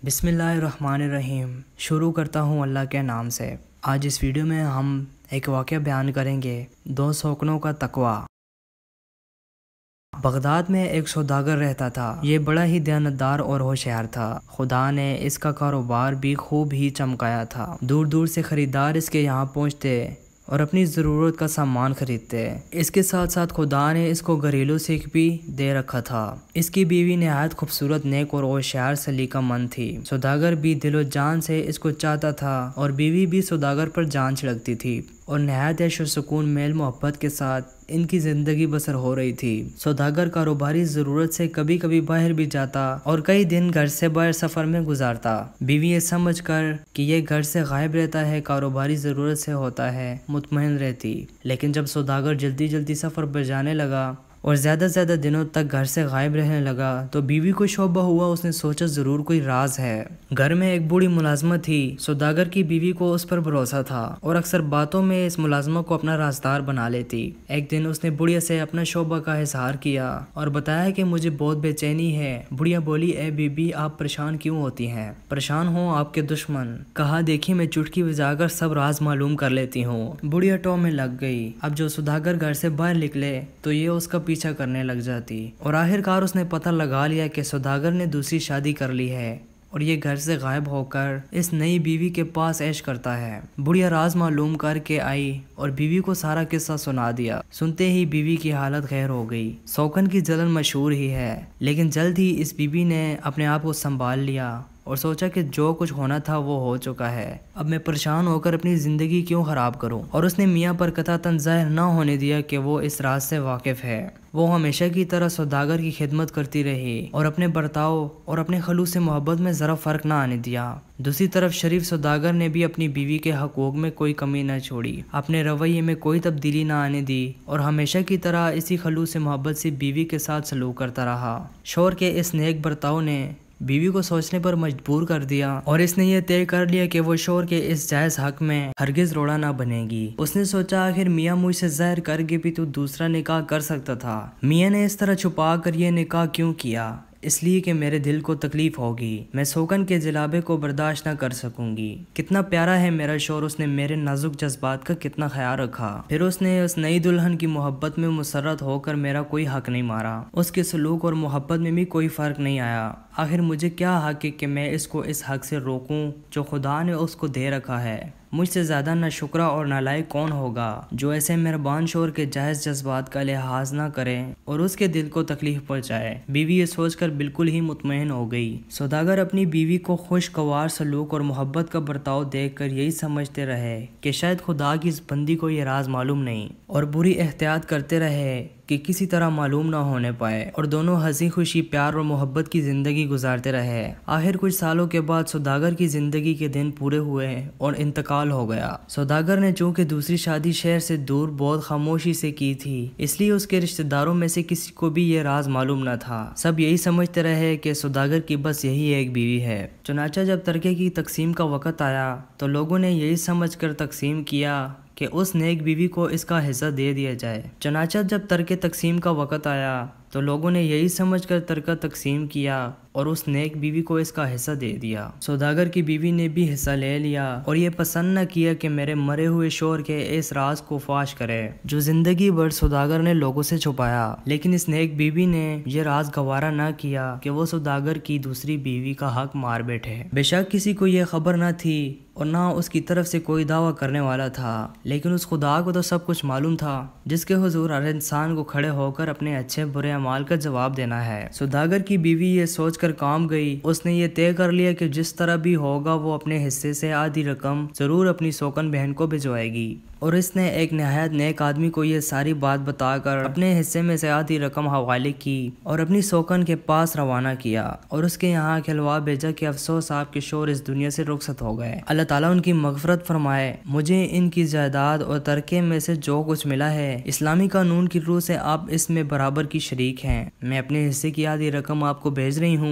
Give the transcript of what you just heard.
بسم اللہ الرحمن الرحیم۔ شروع کرتا ہوں اللہ کے نام سے۔ آج اس ویڈیو میں ہم ایک واقعہ بیان کریں گے، 2 سوکنوں کا تقوی۔ بغداد میں ایک سوداگر رہتا تھا۔ یہ بڑا ہی دیانتدار اور ہوشیار تھا۔ خدا نے اس کا کاروبار بھی خوب ہی چمکایا تھا۔ دور دور سے خریدار اس کے یہاں پہنچتے اور اپنی ضرورت کا سامان خریدتے۔ اس کے ساتھ ساتھ خدا نے اس کو گھریلو سیکھ بھی دے رکھا تھا۔ اس کی بیوی نہایت خوبصورت، نیک اور ہوشیار، سلیقہ مند تھی۔ سوداگر بھی دل و جان سے اس کو چاہتا تھا اور بیوی بھی سوداگر پر جان چھڑکتی تھی اور نہایت عیش و سکون، میل محبت کے ساتھ ان کی زندگی بسر ہو رہی تھی۔ سوداگر کاروباری ضرورت سے کبھی کبھی باہر بھی جاتا اور کئی دن گھر سے باہر سفر میں گزارتا۔ بیوی یہ سمجھ کر کہ یہ گھر سے غائب رہتا ہے، کاروباری ضرورت سے ہوتا ہے، مطمئن رہتی۔ لیکن جب سوداگر جلدی جلدی سفر پر جانے لگا اور زیادہ دنوں تک گھر سے غائب رہنے لگا تو بیوی کو شبہ ہوا۔ اس نے سوچا ضرور کوئی راز ہے۔ گھر میں ایک بوڑھی ملازمہ تھی۔ سوداگر کی بیوی کو اس پر بھروسہ تھا اور اکثر باتوں میں اس ملازمہ کو اپنا رازدار بنا لیتی۔ ایک دن اس نے بڑھیا سے اپنا شبہ کا اظہار کیا اور بتایا کہ مجھے بہت بے چینی ہے۔ بڑھیا بولی، اے بی بی، آپ پریشان کیوں ہوتی ہیں؟ پریشان ہوں آپ کے دشمن؟ کہا، دیکھیے میں چٹکی بجا کر سب راز معلوم کر لیتی ہوں۔ بڑھیا ٹو میں لگ گئی۔ اب جو سوداگر گھر سے باہر نکلے تو یہ اس کا پیچھا کرنے لگ جاتی اور آخر کار اس نے پتہ لگا لیا کہ سوداگر نے دوسری شادی کر لی ہے اور یہ گھر سے غائب ہو کر اس نئی بیوی کے پاس عیش کرتا ہے۔ بڑھیا راز معلوم کر کے آئی اور بیوی کو سارا قصہ سنا دیا۔ سنتے ہی بیوی کی حالت خیر ہو گئی۔ سوکن کی جلن مشہور ہی ہے، لیکن جلد ہی اس بیوی نے اپنے آپ کو سنبھال لیا اور سوچا کہ جو کچھ ہونا تھا وہ ہو چکا ہے، اب میں پریشان ہو کر اپنی زندگی کیوں خراب کروں؟ اور اس نے میاں پر قطعاً ظاہر نہ ہونے دیا کہ وہ اس راز سے واقف ہے۔ وہ ہمیشہ کی طرح سوداگر کی خدمت کرتی رہی اور اپنے برتاؤ اور اپنے خلوص محبت میں ذرا فرق نہ آنے دیا۔ دوسری طرف شریف سوداگر نے بھی اپنی بیوی کے حقوق میں کوئی کمی نہ چھوڑی، اپنے رویے میں کوئی تبدیلی نہ آنے دی اور ہمیشہ کی طرح اسی خلوص محبت سے بیوی کے ساتھ سلوک کرتا رہا۔ شوہر کے اس نیک برتاؤ نے بیوی کو سوچنے پر مجبور کر دیا اور اس نے یہ طے کر لیا کہ وہ شوہر کے اس جائز حق میں ہرگز روڑا نہ بنے گی۔ اس نے سوچا، آخر میاں مجھ سے ظاہر کر کے بھی تو دوسرا نکاح کر سکتا تھا۔ میاں نے اس طرح چھپا کر یہ نکاح کیوں کیا؟ اس لیے کہ میرے دل کو تکلیف ہوگی، میں سوکن کے جلابے کو برداشت نہ کر سکوں گی۔ کتنا پیارا ہے میرا شوہر، اس نے میرے نازک جذبات کا کتنا خیال رکھا۔ پھر اس نے اس نئی دلہن کی محبت میں مسرت ہو کر میرا کوئی حق نہیں مارا۔ اس کے سلوک اور محبت میں بھی کوئی فرق نہیں آیا۔ آخر مجھے کیا حق ہے کہ میں اس کو اس حق سے روکوں جو خدا نے اس کو دے رکھا ہے؟ مجھ سے زیادہ نہ شکرا اور نالائق کون ہوگا جو ایسے مہربان شوہر کے جائز جذبات کا لحاظ نہ کرے اور اس کے دل کو تکلیف پہنچائے۔ بیوی یہ سوچ کر بالکل ہی مطمئن ہو گئی۔ سوداگر اپنی بیوی کو خوشگوار سلوک اور محبت کا برتاؤ دیکھ کر یہی سمجھتے رہے کہ شاید خدا کی اس بندی کو یہ راز معلوم نہیں، اور بری احتیاط کرتے رہے کہ کسی طرح معلوم نہ ہونے پائے، اور دونوں ہنسی خوشی، پیار اور محبت کی زندگی گزارتے رہے۔ آخر کچھ سالوں کے بعد سوداگر کی زندگی کے دن پورے ہوئے اور انتقال ہو گیا۔ سوداگر نے چونکہ دوسری شادی شہر سے دور بہت خاموشی سے کی تھی، اس لیے اس کے رشتہ داروں میں سے کسی کو بھی یہ راز معلوم نہ تھا۔ سب یہی سمجھتے رہے کہ سوداگر کی بس یہی ایک بیوی ہے۔ چنانچہ جب ترکے کی تقسیم کا وقت آیا تو لوگوں نے یہی سمجھ کر تقسیم کیا کہ اس نیک بیوی کو اس کا حصہ دے دیا جائے۔ چنانچہ جب ترکے تقسیم کا وقت آیا تو لوگوں نے یہی سمجھ کر ترکہ تقسیم کیا اور اس نیک بیوی کو اس کا حصہ دے دیا۔ سوداگر کی بیوی نے بھی حصہ لے لیا اور یہ پسند نہ کیا کہ میرے مرے ہوئے شوہر کے اس راز کو فاش کرے جو زندگی بھر سوداگر نے لوگوں سے چھپایا۔ لیکن اس نیک بیوی نے یہ راز گوارا نہ کیا کہ وہ سوداگر کی دوسری بیوی کا حق مار بیٹھے۔ بے شک کسی کو یہ خبر نہ تھی اور نہ اس کی طرف سے کوئی دعویٰ کرنے والا تھا، لیکن اس خدا کو تو سب کچھ معلوم تھا جس کے حضور ہر انسان کو کھڑے ہو کر اپنے اچھے برے اعمال کا جواب دینا ہے۔ سوداگر کی بیوی یہ سوچ کر کام گئی، اس نے یہ طے کر لیا کہ جس طرح بھی ہوگا وہ اپنے حصے سے آدھی رقم ضرور اپنی سوکن بہن کو بھجوائے گی، اور اس نے ایک نہایت نیک آدمی کو یہ ساری بات بتا کر اپنے حصے میں سے آدھی رقم حوالے کی اور اپنی سوکن کے پاس روانہ کیا اور اس کے یہاں کھلوا بھیجا کہ افسوس آپ کے شوہر اس دنیا سے رخصت ہو گئے، اللہ تعالیٰ ان کی مغفرت فرمائے۔ مجھے ان کی جائیداد اور ترکے میں سے جو کچھ ملا ہے اسلامی قانون کی روح سے آپ اس میں برابر کی شریک ہیں، میں اپنے حصے کی آدھی رقم آپ کو بھیج رہی ہوں